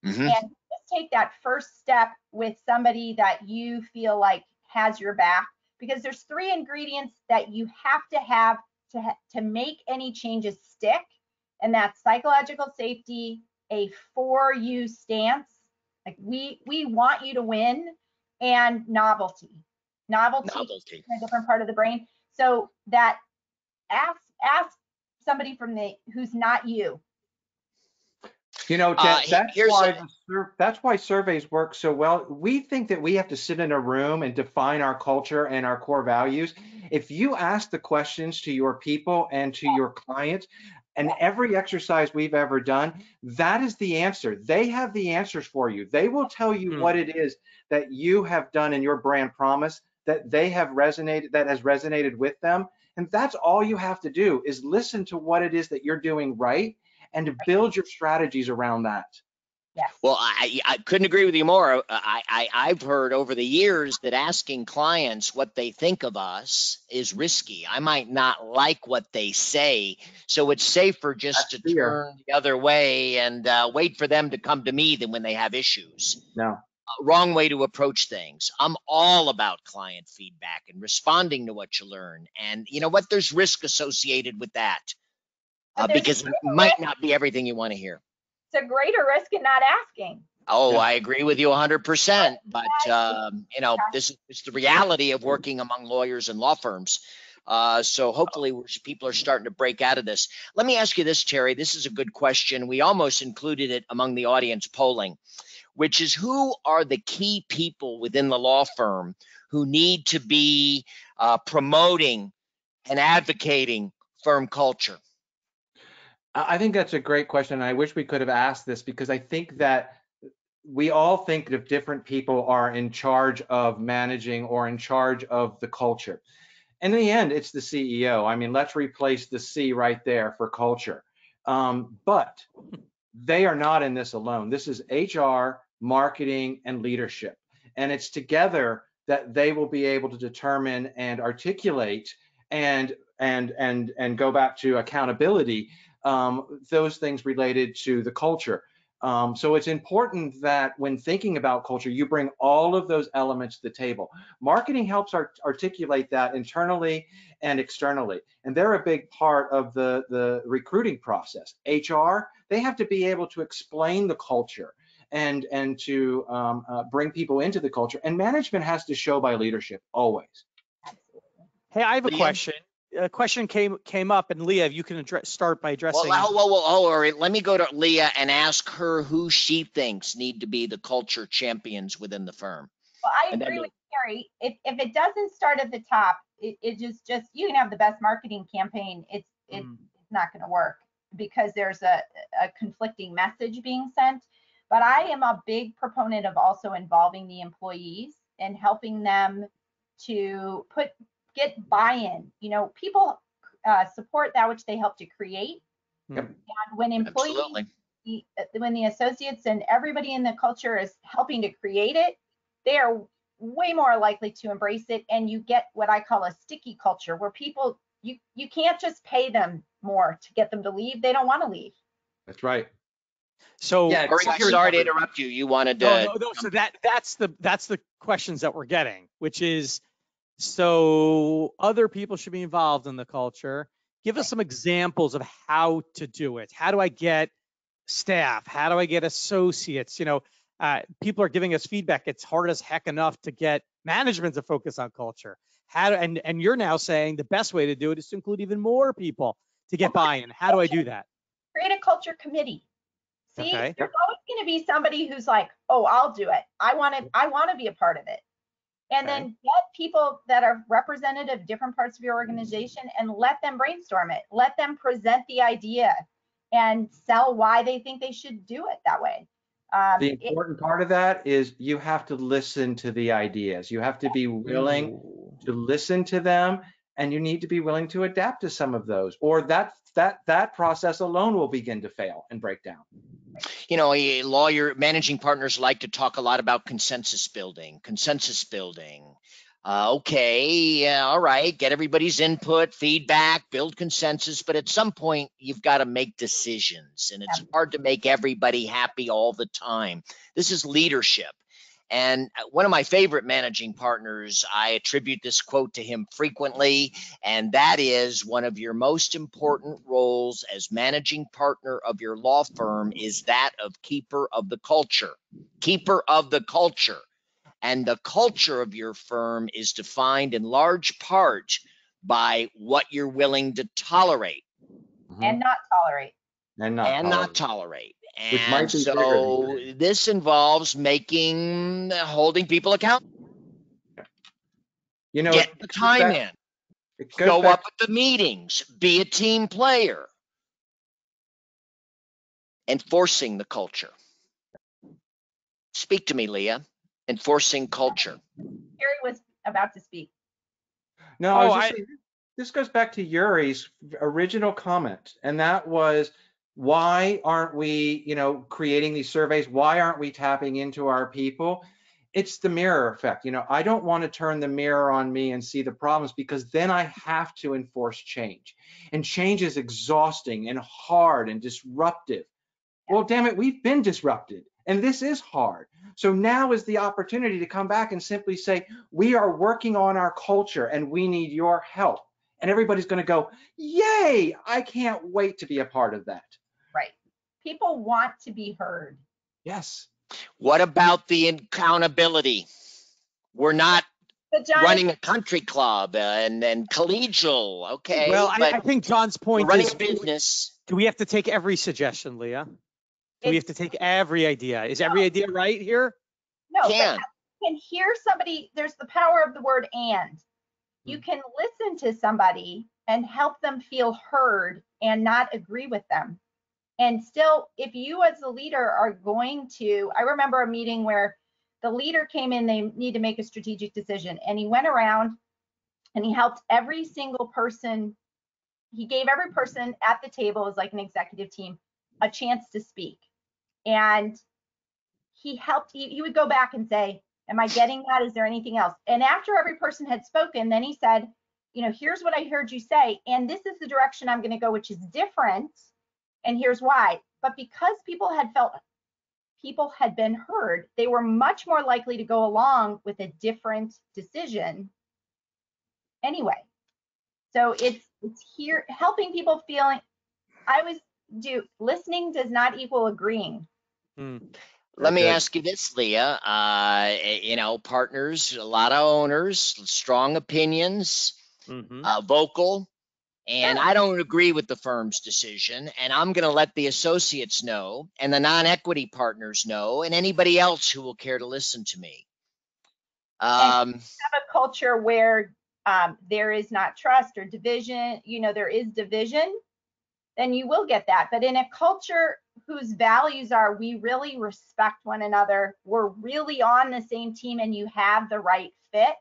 Mm-hmm. And just take that first step with somebody that you feel like has your back, because there's 3 ingredients that you have to have to make any changes stick, and that's psychological safety, a for you stance. Like we want you to win, and novelty in a different part of the brain. So that ask somebody who's not you. You know, that's why surveys work so well. We think that we have to sit in a room and define our culture and our core values. If you ask the questions to your people and to your clients, and every exercise we've ever done, that is the answer. They have the answers for you. They will tell you what it is that you have done in your brand promise that has resonated with them. And that's all you have to do is listen to what it is that you're doing right and to build your strategies around that. Yes. Well, I couldn't agree with you more. I've heard over the years that asking clients what they think of us is risky. I might not like what they say, so it's safer just to turn the other way and wait for them to come to me than when they have issues. No. Wrong way to approach things. I'm all about client feedback and responding to what you learn. And you know what? There's risk associated with that because it might not be everything you want to hear. It's a greater risk in not asking. Oh, I agree with you 100%. But, you know, this is the reality of working among lawyers and law firms. So hopefully people are starting to break out of this. Let me ask you this, Terry. This is a good question. We almost included it among the audience polling, which is who are the key people within the law firm who need to be promoting and advocating firm culture? I think that's a great question. And I wish we could have asked this because I think that we all think that different people are in charge of managing or in charge of the culture. In the end, it's the CEO. I mean, let's replace the C right there for culture. But they are not in this alone. This is HR, marketing, and leadership. And it's together that they will be able to determine and articulate and go back to accountability, those things related to the culture. So it's important that when thinking about culture, you bring all of those elements to the table. Marketing helps articulate that internally and externally. And they're a big part of the recruiting process. HR, they have to be able to explain the culture and to bring people into the culture. And management has to show by leadership always. Hey, I have a question. A question came up, and Leah, if you can start by addressing. All right. Let me go to Leah and ask her who she thinks need to be the culture champions within the firm. Well, I agree with Terry. If it doesn't start at the top, it just you can have the best marketing campaign. It's not going to work because there's a conflicting message being sent. But I am a big proponent of also involving the employees and helping them to get buy-in. You know, people support that which they help to create. Yep. And when employees, when the associates and everybody in the culture is helping to create it, they are way more likely to embrace it. And you get what I call a sticky culture where people, you can't just pay them more to get them to leave. They don't want to leave. That's right. So yeah, sorry to interrupt you. You wanted to. No. So that's the questions that we're getting, which is, so other people should be involved in the culture. Give us some examples of how to do it. How do I get staff? How do I get associates? You know, people are giving us feedback. It's hard as heck enough to get management to focus on culture. And you're now saying the best way to do it is to include even more people to get buy-in. How do I do that? Create a culture committee. See, Okay. There's always going to be somebody who's like, oh, I'll do it. I want to be a part of it. And then get people that are representative of different parts of your organization and let them brainstorm it. Let them present the idea and sell why they think they should do it that way. The important part of that is you have to listen to the ideas. You have to be willing to listen to them, and you need to be willing to adapt to some of those, or that process alone will begin to fail and break down. You know, managing partners like to talk a lot about consensus building. All right, get everybody's input, feedback, build consensus, but at some point you've got to make decisions, and it's hard to make everybody happy all the time. This is leadership. And one of my favorite managing partners, I attribute this quote to him frequently, and that is, one of your most important roles as managing partner of your law firm is that of keeper of the culture. Keeper of the culture. And the culture of your firm is defined in large part by what you're willing to tolerate. And not tolerate. Not tolerate. Which might And be bigger these so days. this involves holding people accountable. You know, Get the time in. it goes Show back up at the meetings. Be a team player. Enforcing the culture. Speak to me, Leah. Enforcing culture. Terry was about to speak. No, I was just saying, this goes back to Yuri's original comment, and that was, why aren't we, creating these surveys? Why aren't we tapping into our people? It's the mirror effect. I don't want to turn the mirror on me and see the problems, because then I have to enforce change. And change is exhausting and hard and disruptive. Well, damn it, we've been disrupted, and this is hard. So now is the opportunity to come back and simply say, we are working on our culture and we need your help. And everybody's going to go, yay, I can't wait to be a part of that. Right. People want to be heard. Yes. What about the accountability? We're not running a country club and collegial, okay? Well, I think John's point running is, a business. do we have to take every suggestion, Leah? Do we have to take every idea? Is every idea right here? No, but you can hear somebody. There's the power of the word and. You can listen to somebody and help them feel heard and not agree with them. And still, if you as a leader are going to, I remember a meeting where the leader came in, they need to make a strategic decision. And he went around and he helped every single person. He gave every person at the table, as like an executive team, a chance to speak. And he helped, he would go back and say, am I getting that? Is there anything else? And after every person had spoken, then he said, here's what I heard you say, and this is the direction I'm going to go, which is different. And here's why. But because people had felt people had been heard, they were much more likely to go along with a different decision anyway. So it's here helping people feeling. I always do, listening does not equal agreeing. Let me ask you this, Leah. Partners, a lot of owners, strong opinions, vocal, and I don't agree with the firm's decision, and I'm going to let the associates know, and the non-equity partners know, and anybody else who will care to listen to me. Have a culture where there is not trust or division, there is division, then you will get that. But in a culture whose values are, we really respect one another, we're really on the same team, and you have the right fit,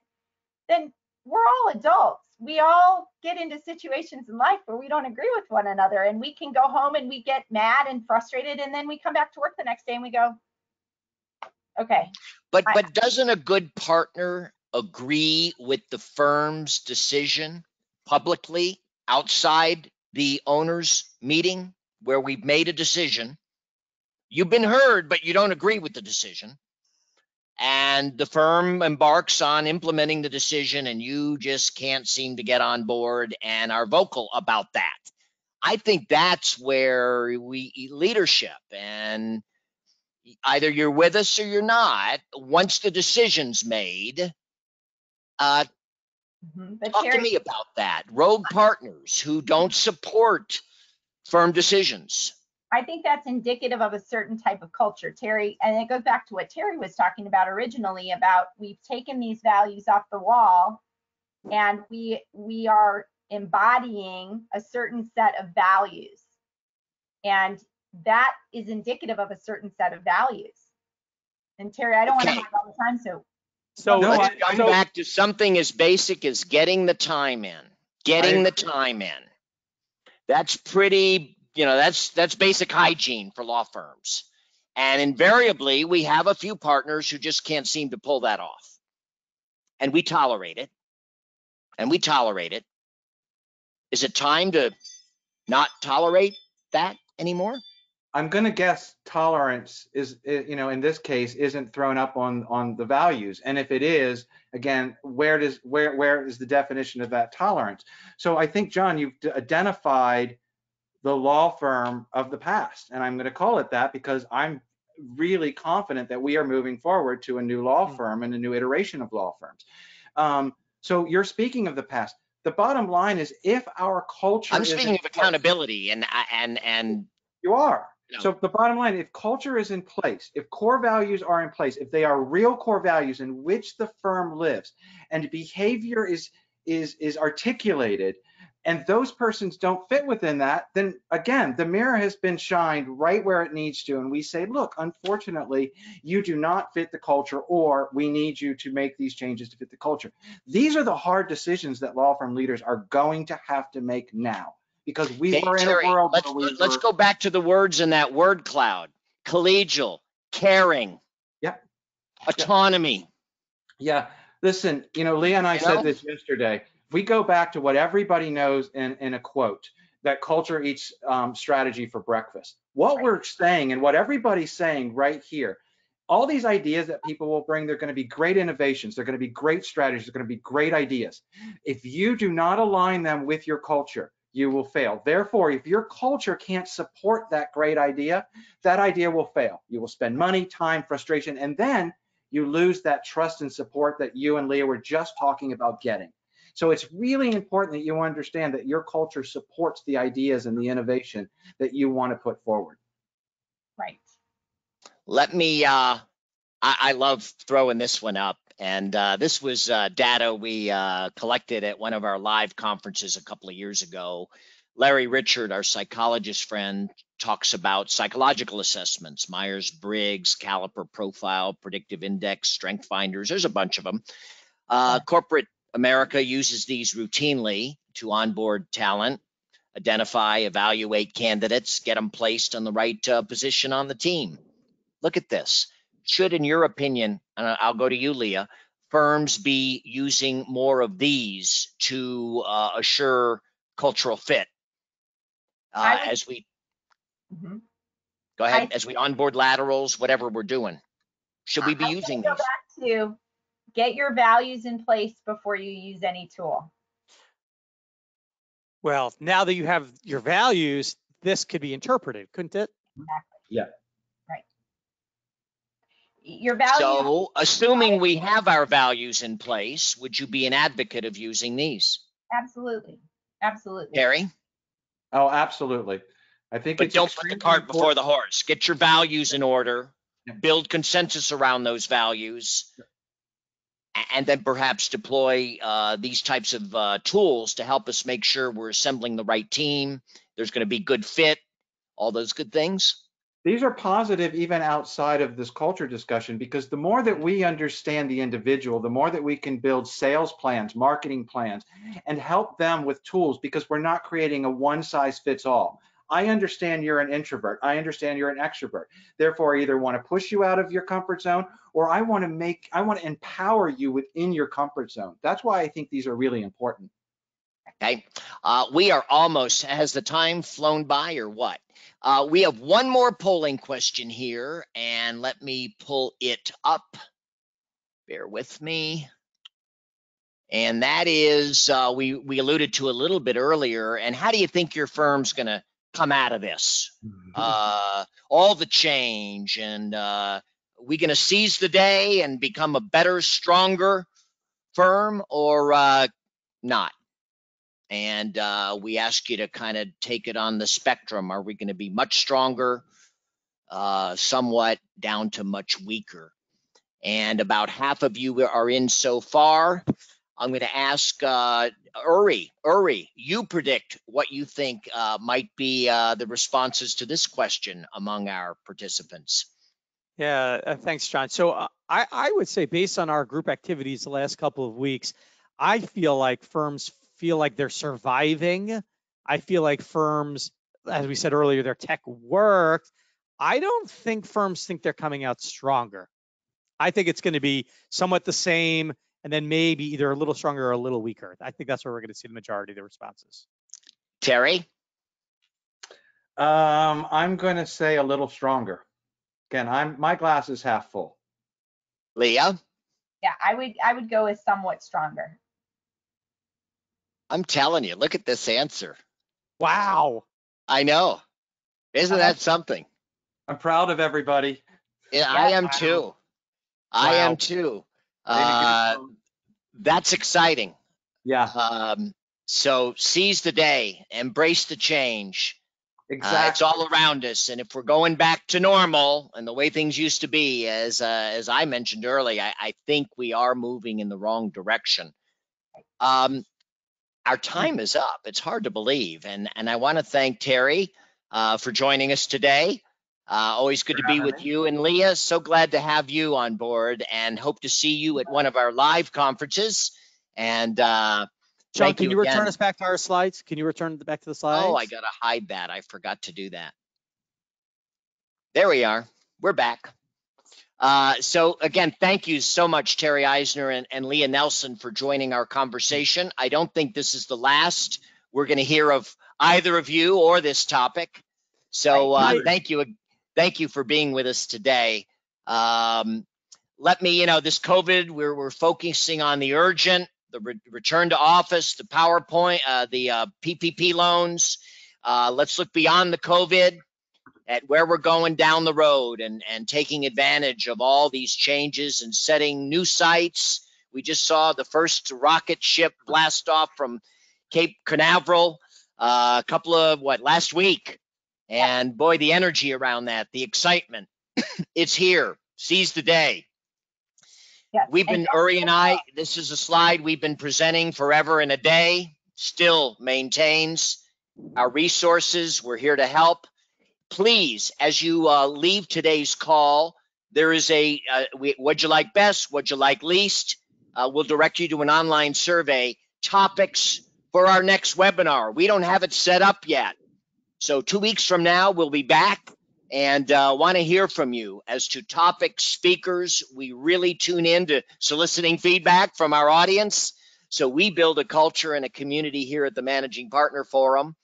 then we're all adults. We all get into situations in life where we don't agree with one another, and we can go home and we get mad and frustrated, and then we come back to work the next day and we go, okay. But doesn't a good partner agree with the firm's decision publicly outside the owners' meeting where we've made a decision? You've been heard, but you don't agree with the decision. And the firm embarks on implementing the decision, and you just can't seem to get on board and are vocal about that. I think that's where leadership, and either you're with us or you're not. Once the decision's made, talk to me about that. Rogue partners who don't support firm decisions. I think that's indicative of a certain type of culture, Terry, and it goes back to what Terry was talking about originally, about we've taken these values off the wall and we are embodying a certain set of values. And that is indicative of a certain set of values. And Terry, I don't want to have all the time, so let's come back to something as basic as getting the time in. Getting the time in. That's pretty, that's basic hygiene for law firms. And invariably, we have a few partners who just can't seem to pull that off. And we tolerate it. Is it time to not tolerate that anymore? I'm going to guess tolerance is, in this case, isn't thrown up on the values. And if it is, again, where is the definition of that tolerance? So I think, John, you've identified the law firm of the past, and I'm going to call it that because I'm really confident that we are moving forward to a new law firm and a new iteration of law firms. So you're speaking of the past. The bottom line is, if our culture I'm speaking of accountability, and you are. No. So the bottom line, if culture is in place, if core values are in place, if they are real core values in which the firm lives, and behavior is articulated, and those persons don't fit within that, then again, the mirror has been shined right where it needs to. And we say, look, unfortunately, you do not fit the culture, or we need you to make these changes to fit the culture. These are the hard decisions that law firm leaders are going to have to make now. Because we were in Terry, a world let's go back to the words in that word cloud: collegial, caring, autonomy. Yeah, listen, Leah and I said this yesterday. If we go back to what everybody knows in a quote, that culture eats strategy for breakfast. What we're saying and what everybody's saying right here, all these ideas that people will bring, they're going to be great innovations. They're going to be great strategies. They're going to be great ideas. If you do not align them with your culture, you will fail. Therefore, if your culture can't support that great idea, that idea will fail. You will spend money, time, frustration, and then you lose that trust and support that you and Leah were just talking about getting. So it's really important that you understand that your culture supports the ideas and the innovation that you want to put forward. Right. Let me, I love throwing this one up. And this was data we collected at one of our live conferences a couple of years ago. Larry Richard, our psychologist friend, talks about psychological assessments: Myers-Briggs, Caliper Profile, Predictive Index, Strength Finders. There's a bunch of them. Corporate America uses these routinely to onboard talent, identify, evaluate candidates, get them placed on the right position on the team. Look at this. Should, in your opinion, and I'll go to you, Leah, firms be using more of these to assure cultural fit as we go ahead, as we onboard laterals, whatever we're doing? Should we be using these? Go back to get your values in place before you use any tool. Well, now that you have your values, this could be interpreted, couldn't it? Exactly. Yeah. Right. Your values. So, assuming we have our values in place, would you be an advocate of using these? Absolutely. Absolutely. Terry? Oh, absolutely. I think, but don't put the cart before the horse. Get your values in order, build consensus around those values, and then perhaps deploy these types of tools to help us make sure we're assembling the right team. There's going to be good fit, all those good things. These are positive even outside of this culture discussion, because the more that we understand the individual, the more that we can build sales plans, marketing plans, and help them with tools, because we're not creating a one-size-fits-all. I understand you're an introvert. I understand you're an extrovert. Therefore, I either want to push you out of your comfort zone, or I want to empower you within your comfort zone. That's why I think these are really important. Okay, we are almost, has the time flown by or what? We have one more polling question here, and let me pull it up. Bear with me. And that is, we alluded to a little bit earlier, and how do you think your firm's going to come out of this? All the change, and we going to seize the day and become a better, stronger firm, or not? And we ask you to kind of take it on the spectrum. Are we going to be much stronger, somewhat, down to much weaker? And about half of you are in so far. I'm going to ask Uri, you predict what you think might be the responses to this question among our participants. Yeah, thanks, John. So I would say, based on our group activities the last couple of weeks, I feel like firms feel like they're surviving. I feel like firms, as we said earlier, their tech worked. I don't think firms think they're coming out stronger. I think it's going to be somewhat the same, and then maybe either a little stronger or a little weaker. I think that's where we're going to see the majority of the responses. Terry? I'm going to say a little stronger. Again, my glass is half full. Leah, Yeah, I would go with somewhat stronger. I'm telling you, look at this answer. Wow. I know. Isn't that something? I'm proud of everybody. Yeah, I Yeah. am Wow. too. I am Wow. too. Ready to go. That's exciting. Yeah, So seize the day, embrace the change. It's exactly. all around us, and if we're going back to normal and the way things used to be, as I mentioned earlier, I think we are moving in the wrong direction. Our time is up. It's hard to believe, and I want to thank Terry for joining us today. Always good to be with you, and Leah. So glad to have you on board, and hope to see you at one of our live conferences. And John, thank can you you return again. us back to our slides? Can you return back to the slides? Oh, I gotta hide that. I forgot to do that. There we are. We're back. So again, thank you so much, Terry Eisner and Leah Nelson, for joining our conversation. I don't think this is the last we're going to hear of either of you or this topic. So thank you for being with us today. Let me, this COVID, we're focusing on the urgent, the return to office, the PowerPoint, the PPP loans. Let's look beyond the COVID at where we're going down the road and taking advantage of all these changes and setting new sites. We just saw the first rocket ship blast off from Cape Canaveral a couple of, last week. And boy, the energy around that, the excitement, it's here. Seize the day. Yes. We've been, Uri and I, this is a slide we've been presenting forever and a day, still maintains our resources. We're here to help. Please, as you leave today's call, there is a what'd you like best, what'd you like least. We'll direct you to an online survey. Topics for our next webinar. We don't have it set up yet. So 2 weeks from now, we'll be back and want to hear from you as to topic speakers. We really tune in to soliciting feedback from our audience. So we build a culture and a community here at the Managing Partner Forum.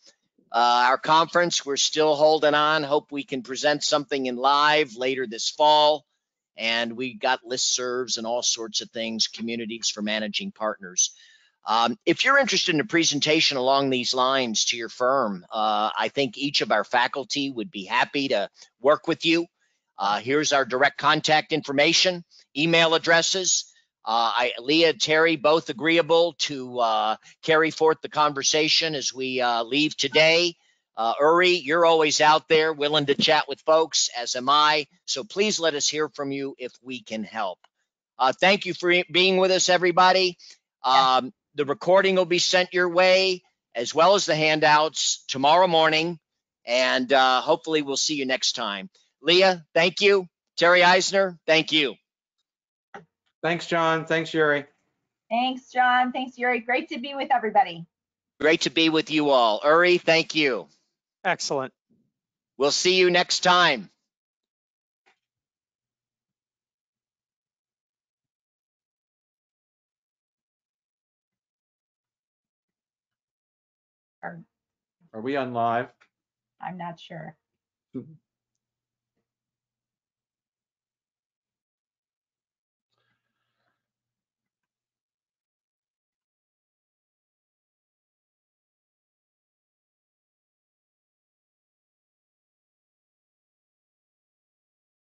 Our conference, we're still holding on. Hope we can present something in live later this fall. And we got listservs and all sorts of things, communities for managing partners. If you're interested in a presentation along these lines to your firm, I think each of our faculty would be happy to work with you. Here's our direct contact information, email addresses. Leah, Terry, both agreeable to carry forth the conversation as we leave today. Uri, you're always out there willing to chat with folks, as am I. So please let us hear from you if we can help. Thank you for being with us, everybody. The recording will be sent your way, as well as the handouts tomorrow morning. And hopefully we'll see you next time. Leah, thank you. Terry Eisner, thank you. Thanks, John. Thanks, Yuri. Thanks, John. Thanks, Yuri. Great to be with everybody. Great to be with you all. Uri, thank you. Excellent. We'll see you next time. Are we on live? I'm not sure.